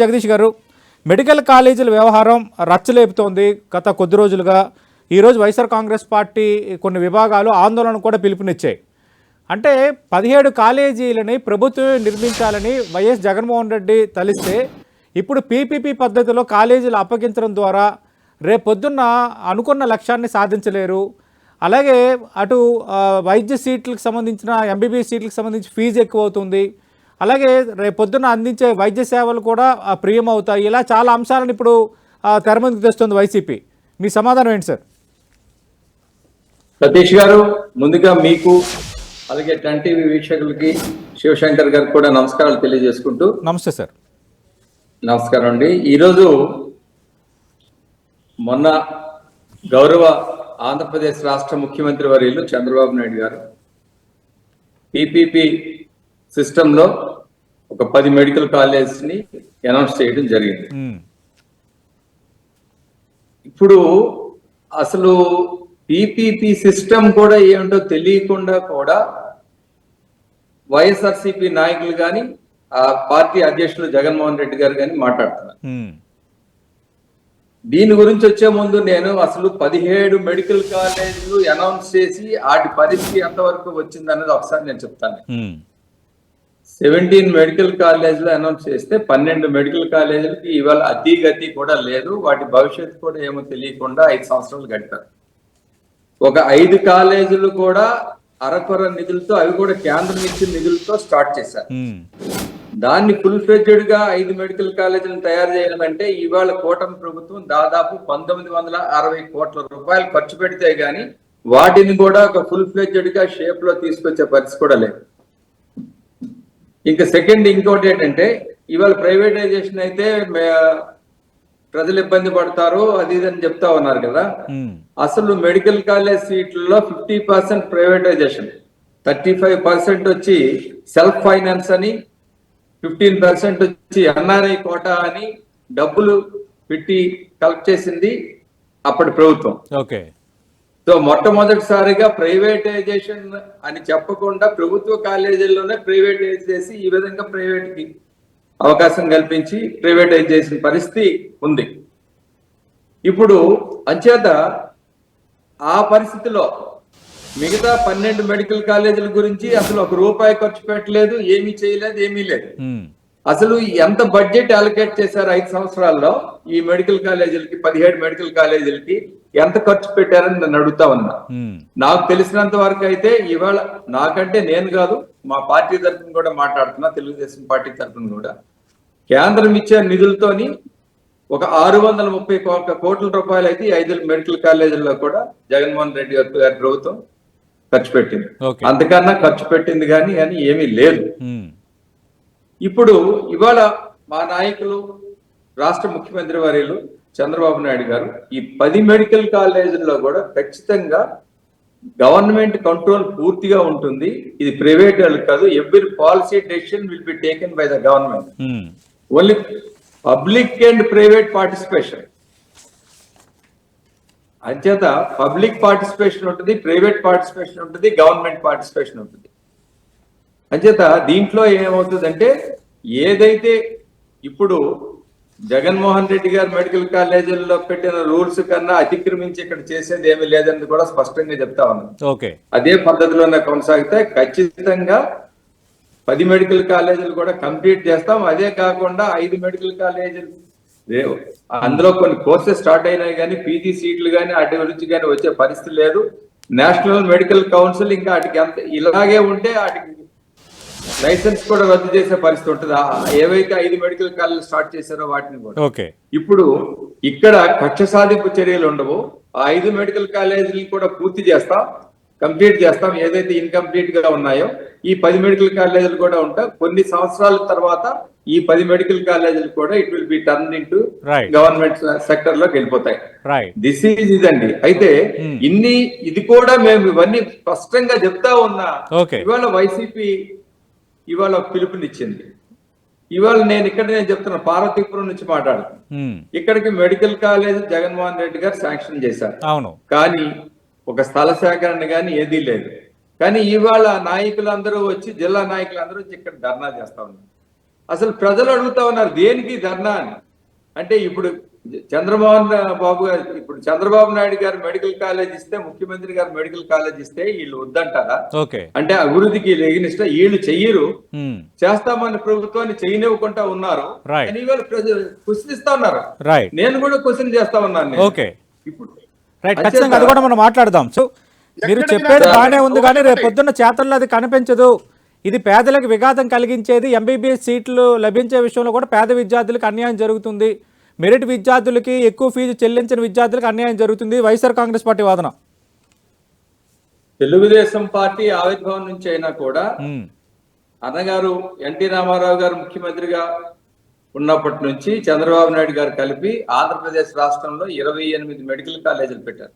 జగదీష్ గారు, మెడికల్ కాలేజీల వ్యవహారం రచ్చలేపుతోంది గత కొద్ది రోజులుగా. ఈరోజు వైఎస్ఆర్ కాంగ్రెస్ పార్టీ కొన్ని విభాగాలు ఆందోళన కూడా పిలుపునిచ్చాయి. అంటే 17 కాలేజీలని ప్రభుత్వమే నిర్మించాలని వైఎస్ జగన్మోహన్ రెడ్డి తలిస్తే ఇప్పుడు పీపీపీ పద్ధతిలో కాలేజీలు అప్పగించడం ద్వారా రేపొద్దున్న అనుకున్న లక్ష్యాన్ని సాధించలేరు. అలాగే అటు వైద్య సీట్లకు సంబంధించిన ఎంబీబీఎస్ సీట్లకు సంబంధించి ఫీజు ఎక్కువ అవుతుంది. అలాగే రేపొద్దున అందించే వైద్య సేవలు కూడా ప్రియం అవుతాయి. ఇలా చాలా అంశాలను ఇప్పుడు తెర ముందుకు తెస్తుంది వైసీపీ. మీ సమాధానం ఏంటి సార్? సతీష్ గారు, ముందుగా మీకు అలాగే 10 టీవీ వీక్షకులకి శివశంకర్ గారికి కూడా నమస్కారాలు తెలియజేసుకుంటూ. నమస్తే సార్. నమస్కారం అండి. ఈరోజు మొన్న గౌరవ ఆంధ్రప్రదేశ్ రాష్ట్ర ముఖ్యమంత్రి వర్యులు చంద్రబాబు నాయుడు గారు పీపీపీ సిస్టంలో ఒక 10 మెడికల్ కాలేజెస్ ని అనౌన్స్ చేయడం జరిగింది. ఇప్పుడు అసలు పీపీపీ సిస్టమ్ కూడా ఏమిటో తెలియకుండా కూడా వైఎస్ఆర్సీపీ నాయకులు కానీ ఆ పార్టీ అధ్యక్షులు జగన్మోహన్ రెడ్డి గారు కానీ మాట్లాడుతున్నారు. దీని గురించి వచ్చే ముందు నేను అసలు 17 మెడికల్ కాలేజీలు అనౌన్స్ చేసి వాటి పరిస్థితి ఎంతవరకు వచ్చింది అన్నది ఒకసారి నేను చెప్తాను. 17 మెడికల్ కాలేజీలు అనౌన్స్ చేస్తే 12 మెడికల్ కాలేజీలకి ఇవాళ అతిగతి కూడా లేదు. వాటి భవిష్యత్తు కూడా ఏమో తెలియకుండా 5 సంవత్సరాలు గడిపారు. ఒక 5 కాలేజీలు కూడా అరకొర నిధులతో, అవి కూడా కేంద్రం ఇచ్చిన నిధులతో స్టార్ట్ చేశారు. దాన్ని ఫుల్ ఫ్లెడ్జెడ్ గా 5 మెడికల్ కాలేజీలను తయారు చేయాలంటే ఇవాళ కూటమి ప్రభుత్వం దాదాపు 1960 కోట్ల రూపాయలు ఖర్చు పెడితే గానీ వాటిని కూడా ఒక ఫుల్ ఫ్లెడ్జెడ్ గా షేప్ లో తీసుకొచ్చే పరిస్థితి కూడా లేదు. ఇంకా ఇంకోటి ఏంటంటే, ఇవాళ ప్రైవేటైజేషన్ అయితే ప్రజలు ఇబ్బంది పడతారు అది ఇదని చెప్తా ఉన్నారు కదా. అసలు మెడికల్ కాలేజ్ సీట్లలో 50% ప్రైవేటైజేషన్, 35% వచ్చి సెల్ఫ్ ఫైనాన్స్ అని, 15% వచ్చి ఎన్ఆర్ఐ కోటా అని డబ్బులు పెట్టి కలెక్ట్ చేసింది అప్పటి ప్రభుత్వం. ఓకే. సో మొట్టమొదటిసారిగా ప్రైవేటైజేషన్ అని చెప్పకుండా ప్రభుత్వ కాలేజీల్లోనే ప్రైవేటైజ్ చేసి ఈ విధంగా ప్రైవేట్ కి అవకాశం కల్పించి ప్రైవేటైజ్ చేసిన పరిస్థితి ఉంది. ఇప్పుడు అంచేత ఆ పరిస్థితిలో మిగతా 12 మెడికల్ కాలేజీల గురించి అసలు ₹1 ఖర్చు పెట్టలేదు, ఏమీ చేయలేదు, ఏమీ లేదు. అసలు ఎంత బడ్జెట్ అలొకేట్ చేశారు 5 సంవత్సరాల్లో ఈ మెడికల్ కాలేజీలకి, 17 మెడికల్ కాలేజీలకి ఎంత ఖర్చు పెట్టారని నన్ను అడుగుతా ఉన్నా. నాకు తెలిసినంత వరకు అయితే ఇవాళ, నాకంటే నేను కాదు, మా పార్టీ తరఫున కూడా మాట్లాడుతున్నా, తెలుగుదేశం పార్టీ తరఫున కూడా, కేంద్రం ఇచ్చే నిధులతోని ఒక 630 కోట్ల రూపాయలు అయితే 5 మెడికల్ కాలేజీల్లో కూడా జగన్మోహన్ రెడ్డి గారి ప్రభుత్వం ఖర్చు పెట్టింది. అంతకన్నా ఖర్చు పెట్టింది కానీ ఏమీ లేదు. ఇప్పుడు ఇవాళ మా నాయకులు రాష్ట్ర ముఖ్యమంత్రి వర్యులు చంద్రబాబు నాయుడు గారు ఈ 10 మెడికల్ కాలేజీల్లో కూడా ఖచ్చితంగా గవర్నమెంట్ కంట్రోల్ పూర్తిగా ఉంటుంది, ఇది ప్రైవేట్ కాదు, every policy decision will be taken by the government, only public and private participation. అంచేత పబ్లిక్ పార్టిసిపేషన్ ఉంటుంది, ప్రైవేట్ పార్టిసిపేషన్ ఉంటుంది, గవర్నమెంట్ పార్టిసిపేషన్ ఉంటుంది. అంచేత దీంట్లో ఏమవుతుందంటే, ఏదైతే ఇప్పుడు జగన్మోహన్ రెడ్డి గారు మెడికల్ కాలేజీల్లో పెట్టిన రూల్స్ కన్నా అతిక్రమించి ఇక్కడ చేసేది ఏమీ లేదని కూడా స్పష్టంగా చెప్తా ఉన్నాను. అదే పద్ధతిలోనే కొనసాగితే ఖచ్చితంగా 10 మెడికల్ కాలేజీలు కూడా కంప్లీట్ చేస్తాం. అదే కాకుండా 5 మెడికల్ కాలేజీలు, అందులో కొన్ని కోర్సెస్ స్టార్ట్ అయినాయి కానీ పీజీ సీట్లు కానీ వాటి గురించి కానీ వచ్చే పరిస్థితి లేదు. నేషనల్ మెడికల్ కౌన్సిల్ ఇంకా వాటికి ఎంత ఇలాగే ఉంటే వాటికి లైసెన్స్ కూడా రద్దు చేసే పరిస్థితి ఉంటుంది. ఏవైతే 5 మెడికల్ కాలేజీలు స్టార్ట్ చేశారో వాటిని కూడా. ఇప్పుడు ఇక్కడ కక్ష సాధింపు చర్యలు ఉండవు. ఆ 5 మెడికల్ కాలేజీలు కూడా పూర్తి చేస్తాం, కంప్లీట్ చేస్తాం. ఏదైతే ఇన్కంప్లీట్ గా ఉన్నాయో ఈ 10 మెడికల్ కాలేజీలు కూడా ఉంటాయి. కొన్ని సంవత్సరాల తర్వాత ఈ 10 మెడికల్ కాలేజీలు కూడా it will be turn into government sector లోకి వెళ్ళిపోతాయి. దిస్ ఈజ్ ఇదండి. అయితే ఇది కూడా మేము ఇవన్నీ స్పష్టంగా చెప్తా ఉన్నా. ఇవాళ వైసీపీ ఇవాళ పిలుపునిచ్చింది. ఇవాళ నేను చెప్తున్నా, పార్వతీపురం నుంచి మాట్లాడుతున్నాను. ఇక్కడికి మెడికల్ కాలేజ్ జగన్మోహన్ రెడ్డి గారు శాంక్షన్ చేశారు. కానీ ఒక స్థల సేకరణ కానీ ఏదీ లేదు. కానీ ఇవాళ నాయకులందరూ వచ్చి, జిల్లా నాయకులందరూ వచ్చి ఇక్కడ ధర్నా చేస్తా ఉన్నారు. అసలు ప్రజలు అడుగుతా ఉన్నారు దేనికి ధర్నా అని. అంటే ఇప్పుడు చంద్రమోహన్ బాబు గారు, ఇప్పుడు చంద్రబాబు నాయుడు గారు మెడికల్ కాలేజ్ ఇస్తే, ముఖ్యమంత్రి గారు మెడికల్ కాలేజ్ ఇస్తే వీళ్ళు వద్దంటారా? ఓకే. అంటే అభివృద్ధికి ఎగినిష్ట వీళ్ళు చెయ్యరు, చేస్తామని ప్రభుత్వాన్ని చేయనివ్వకుండా ఉన్నారు అని ఇవాళ ప్రజలు ప్రశ్నిస్తా ఉన్నారు. నేను కూడా క్వశ్చన్ చేస్తా ఉన్నాను. ఓకే, ఇప్పుడు ఖచ్చితంగా అది కూడా మనం మాట్లాడదాం. సో మీరు చెప్పేది బాగానే ఉంది, కానీ రేపు పొద్దున్న చేతల్లో అది కనిపించదు. ఇది పేదలకు విఘాతం కలిగించేది. ఎంబీబీఎస్ సీట్లు లభించే విషయంలో కూడా పేద విద్యార్థులకు అన్యాయం జరుగుతుంది. మెరిట్ విద్యార్థులకి ఎక్కువ ఫీజు చెల్లించిన విద్యార్థులకు అన్యాయం జరుగుతుంది. వైఎస్ఆర్ కాంగ్రెస్ పార్టీ వాదన. తెలుగుదేశం పార్టీ ఆవిర్భావం నుంచి అయినా కూడా అన్నగారు ఎన్టీ రామారావు గారు ముఖ్యమంత్రిగా ఉన్నప్పటి నుంచి చంద్రబాబు నాయుడు గారు కలిపి ఆంధ్రప్రదేశ్ రాష్ట్రంలో 28 మెడికల్ కాలేజీలు పెట్టారు.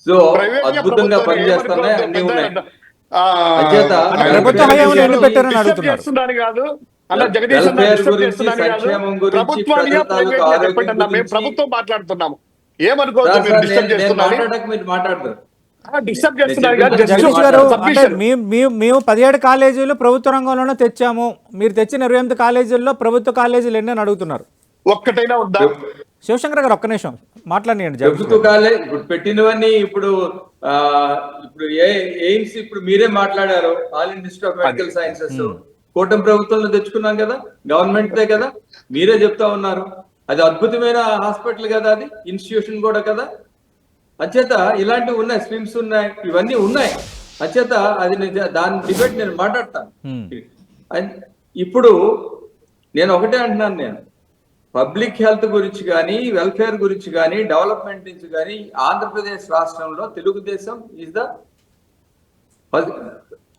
సో అద్భుతంగా పనిచేస్తున్నాయి, అన్ని ఉన్నాయి. ప్రభుత్వ హయాంలో ఎన్ని పెట్టారని అడుగుతున్నారు. ప్రభుత్వం మాట్లాడుతున్నాము, ఏమనుకోవచ్చు మాట్లాడతారు. జగదీష్ గారు, అంటే మేము 17 కాలేజీలు ప్రభుత్వ రంగంలోనే తెచ్చాము, మీరు తెచ్చిన 28 కాలేజీల్లో ప్రభుత్వ కాలేజీలు ఎన్ని అని అడుగుతున్నారు. ఒక్కటైనా ఉందా? శివశంకర్ గారు ఒక్క నిమిషం మాట్లాడియండి. ప్రభుత్వ కాలేజ్ ఇప్పుడు పెట్టినవన్నీ ఇప్పుడు ఎయిమ్స్ ఇప్పుడు మీరే మాట్లాడారు, all India institute of medical sciences కూటమి ప్రభుత్వంలో తెచ్చుకున్నాం కదా, గవర్నమెంట్ దే కదా, మీరే చెప్తా ఉన్నారు. అది అద్భుతమైన హాస్పిటల్ కదా, అది ఇన్స్టిట్యూషన్ కూడా కదా. అచేత ఇలాంటివి ఉన్నాయి, స్విమ్స్ ఉన్నాయి, ఇవన్నీ ఉన్నాయి. అచేత అది దాని డిబేట్ నేను మాట్లాడతాను. ఇప్పుడు నేను ఒకటే అంటున్నాను, నేను పబ్లిక్ హెల్త్ గురించి కానీ, వెల్ఫేర్ గురించి కానీ, డెవలప్మెంట్ నుంచి కానీ ఆంధ్రప్రదేశ్ రాష్ట్రంలో Telugu Desam is the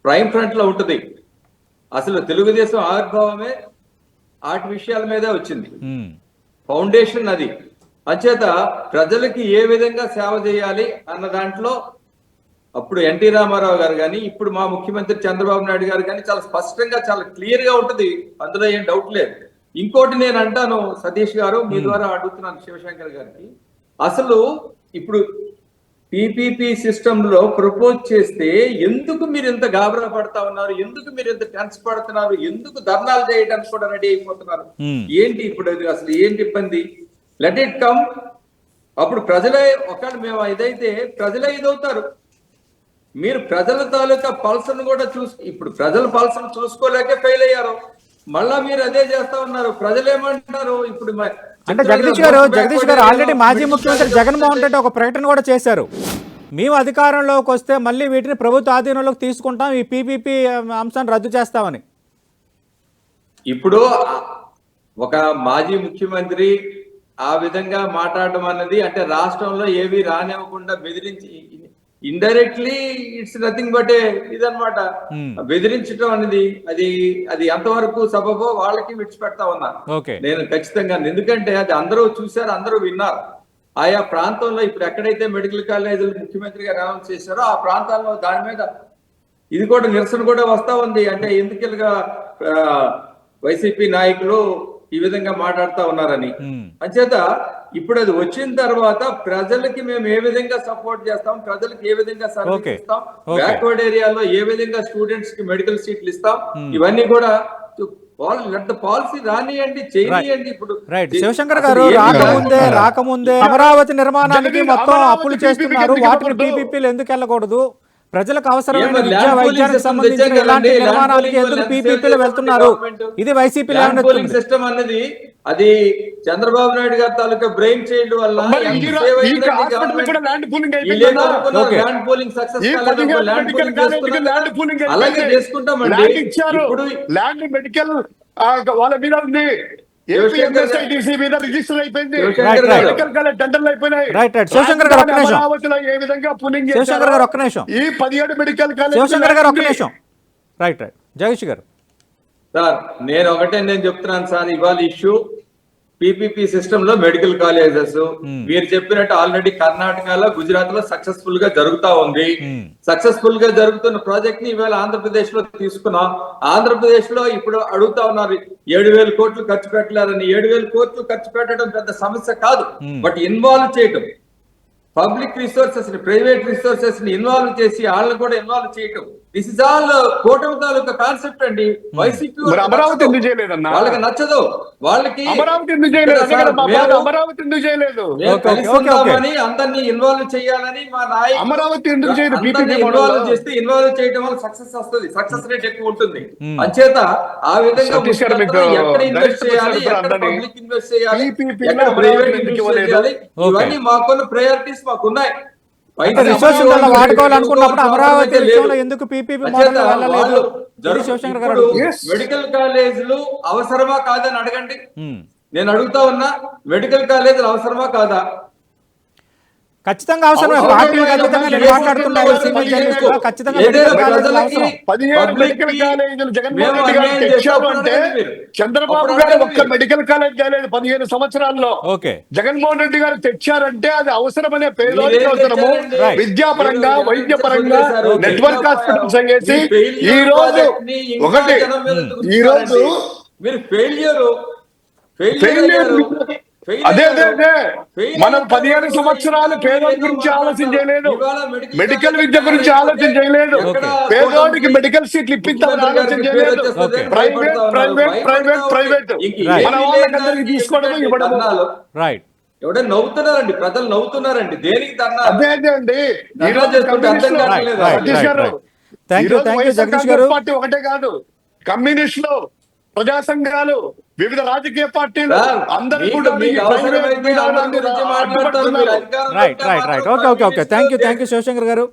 prime front లో ఉంటుంది. అసలు తెలుగుదేశం ఆవిర్భావమే ఆటి విషయాల మీదే వచ్చింది, ఫౌండేషన్ అది. అచేత ప్రజలకి ఏ విధంగా సేవ చేయాలి అన్న దాంట్లో అప్పుడు ఎన్టీ రామారావు గారు కానీ, ఇప్పుడు మా ముఖ్యమంత్రి చంద్రబాబు నాయుడు గారు కానీ చాలా స్పష్టంగా, చాలా క్లియర్ గా ఉంటుంది, అందులో ఏం డౌట్ లేదు. ఇంకోటి నేను అంటాను, సతీష్ గారు మీ ద్వారా అడుగుతున్నాను శివశంకర్ గారికి, అసలు ఇప్పుడు పీపీపీ సిస్టమ్ లో ప్రపోజ్ చేస్తే ఎందుకు మీరు ఇంత గాబరా పడతా ఉన్నారు, ఎందుకు మీరు ఇంత టెన్స్ పడుతున్నారు, ఎందుకు ధర్నాలు చేయడానికి కూడా రెడీ అయిపోతున్నారు, ఏంటి ఇప్పుడు అసలు ఏంటి ఇబ్బంది? Let it come. అప్పుడు ప్రజలే ఒకవేళ మేము ఇదైతే ప్రజలే ఇదవుతారు. మీరు ప్రజల తాలూకా పల్సన్ కూడా ఇప్పుడు ప్రజల పల్సన్ చూసుకోలేకే ఫెయిల్ అయ్యారు, మళ్ళా మీరు అదే చేస్తా ఉన్నారు. ప్రజలు ఏమంటున్నారు ఇప్పుడు? అంటే జగదీష్ గారు ఆల్రెడీ మాజీ ముఖ్యమంత్రి జగన్మోహన్ రెడ్డి ఒక ప్రకటన కూడా చేశారు, మేము అధికారంలోకి వస్తే మళ్ళీ వీటిని ప్రభుత్వ ఆధీనంలోకి తీసుకుంటాం, ఈ పీపీపీ అంశాన్ని రద్దు చేస్తామని. ఇప్పుడు ఒక మాజీ ముఖ్యమంత్రి ఆ విధంగా మాట్లాడడం అన్నది, అంటే రాష్ట్రంలో ఏవి రానివ్వకుండా బెదిరించి, ఇండైరెక్ట్లీ ఇట్స్ నథింగ్ బట్ ఇదనమాట, బెదిరించడం అనేది అది ఎంతవరకు సబబో వాళ్ళకి విడిచిపెడతా ఉన్నా నేను ఖచ్చితంగా. ఎందుకంటే అది అందరూ చూశారు, అందరూ విన్నారు. ఆయా ప్రాంతంలో ఇప్పుడు ఎక్కడైతే మెడికల్ కాలేజీలు ముఖ్యమంత్రి గారు అనౌన్స్ చేశారో ఆ ప్రాంతాల్లో దాని మీద ఇది కూడా నిరసన కూడా వస్తా ఉంది. అంటే ఎందుకుగా వైసీపీ నాయకులు ఈ విధంగా మాట్లాడుతా ఉన్నారని. అంచేత ఇప్పుడు అది వచ్చిన తర్వాత ప్రజలకి మేము ఏ విధంగా సపోర్ట్ చేస్తాం, ప్రజలకు ఏ విధంగా సర్వీస్ ఇస్తాం, బ్యాక్వర్డ్ ఏరియాలో ఏ విధంగా స్టూడెంట్స్ కి మెడికల్ సీట్లు ఇస్తాం, ఇవన్నీ కూడా పాలసీ రానియండి, చేయనియండి. ఇప్పుడు శివశంకర్ గారు రాకముందే అమరావతి నిర్మాణానికి మొత్తం అప్పులు చేస్తున్నారు, వాటిని పీపీపీలు ఎందుకు వెళ్ళకూడదు? ప్రజలకు అవసరమైన విద్యా వైద్యానికి సంబంధించిన ఇలాంటి నిర్మాణాలకి ఎందుకు పీపీపీలు వెళ్తున్నారు? ఇది వైసీపీ సిస్టమ్ అన్నది అది చంద్రబాబు నాయుడు గారి తాలూకా బ్రెయిన్ చైల్డ్ వల్ల అలాగే చేసుకుంటామండి. ఇప్పుడు ల్యాండ్ మెడికల్ వాళ్ళ మీద ఉంది, రిజిస్టర్ అయిపోయింది, టెండర్లు అయిపోయినాయి. ఏ విధంగా పూలింగ్ ఈ 17 మెడికల్ కాలేజ్. జగదీష్ గారు సార్ నేను చెప్తున్నాను సార్, ఇవాళ ఇష్యూ పీపీపీ సిస్టమ్ లో మెడికల్ కాలేజెస్ మీరు చెప్పినట్టు ఆల్రెడీ కర్ణాటకలో, గుజరాత్ లో సక్సెస్ఫుల్ గా జరుగుతా ఉంది. సక్సెస్ఫుల్ గా జరుగుతున్న ప్రాజెక్ట్ ని ఇవాళ ఆంధ్రప్రదేశ్ లో తీసుకున్నాం. ఆంధ్రప్రదేశ్ లో ఇప్పుడు అడుగుతా ఉన్నారు 7,000 కోట్లు ఖర్చు పెట్టలేరని. 7,000 కోట్లు ఖర్చు పెట్టడం పెద్ద సమస్య కాదు, బట్ ఇన్వాల్వ్ చేయటం, పబ్లిక్ రిసోర్సెస్ ని, ప్రైవేట్ రిసోర్సెస్ ని ఇన్వాల్వ్ చేసి వాళ్ళని కూడా ఇన్వాల్వ్ చేయటం, దిస్ ఇస్ ఆల్ కూటమి తాలూకా కాన్సెప్ట్ అండి. వైసీపీ మరి అమరావతి ఎందుకు చేయలేదన్నా? వాళ్ళకి నచ్చదు. వాళ్ళకి అమరావతి ఎందుకు చేయలేదు? అదే కదా మా బాధ, అమరావతి ఎందుకు చేయలేదు? కలిసి ఉందామని అందరినీ ఇన్వాల్వ్ చేయాలని మా నాయకుడు అమరావతి ఎందుకు చేయలేదు? అందరినీ ఇన్వాల్వ్ చేస్తే ఇన్వాల్వ్ చేయడం వల్ల సక్సెస్ వస్తుంది, సక్సెస్ రేట్ ఎక్కువ ఉంటుంది. అంచేత ఆ విధంగా సతీష్ గారు మీకు ఎక్కడ ఇన్వెస్ట్ చేయాలి, ఎక్కడ అందరినీ పబ్లిక్ ఇన్వెస్ట్ చేయాలి, PPP ఎక్కడ లో ప్రైవేట్ ఎందుకు ఇన్వెస్ట్ ఇవ్వలేదు? చేయాలి, ఇవన్నీ మాకున్న ప్రయారిటీస్ మాకున్నాయి. అంటే రిసోర్స్ వాడుకోవాలనుకున్నప్పుడు అమరావతి విషయంలో ఎందుకు పీపీపీ మోడల్ వెళ్ళలేదు? శివశంకర్ గారు మెడికల్ కాలేజీలు అవసరమా కాదని అడగండి. నేను అడుగుతా ఉన్నా, మెడికల్ కాలేజీలు అవసరమా కాదా? ఖచ్చితంగా అవసరమే. పార్టీలకు అతీతంగా నేను మాట్లాడుతున్నాను. సీనియర్ జర్నలిస్టుగా ఖచ్చితంగా మెడికల్ కాలేజీలు అవసరం. 17 మెడికల్ కాలేజీలు జగన్మోహన్ రెడ్డి గారు తెచ్చారు అంటే చంద్రబాబు గారు ఒక్క మెడికల్ కాలేజ్ చేయలేదు 15 సంవత్సరాల్లో. ఓకే, జగన్మోహన్ రెడ్డి గారు తెచ్చారంటే అది అవసరమనే పేదోడికి అవసరము. Right. విద్యాపరంగా, వైద్య పరంగా నెట్వర్క్ హాస్పిటల్స్ అయ్యేసి ఈ రోజు ఒకటి, ఈ రోజు మీరు ఫెయిల్యూర్ అదే మనం 15 సంవత్సరాలు పేదోడి గురించి ఆలోచన చేయలేదు, మెడికల్ విద్య గురించి ఆలోచన చేయలేదు, పేదోడికి మెడికల్ సీట్లు ఇప్పిస్తామని ఆలోచన చేయలేదు. ప్రైవేట్ ప్రైవేట్ ప్రైవేట్ ప్రైవేట్ మన వాళ్ళకందరికి తీసుకోవడం ఇవ్వడం. రైట్. ఎవడైనా నవ్వుతున్నారండి, ప్రజలు నవ్వుతున్నారండి. దేనికి ధర్నా? అదే అండి ఈ రోజు సతీష్ గారు, థ్యాంక్ యూ జగదీష్ గారు. పార్టీ ఒకటే కాదు, కమ్యూనిస్టులు, ప్రజా సంఘాలు, వివిధ రాజకీయ పార్టీలు అందరూ కూడా right. Okay thank you Shivashankar గారు.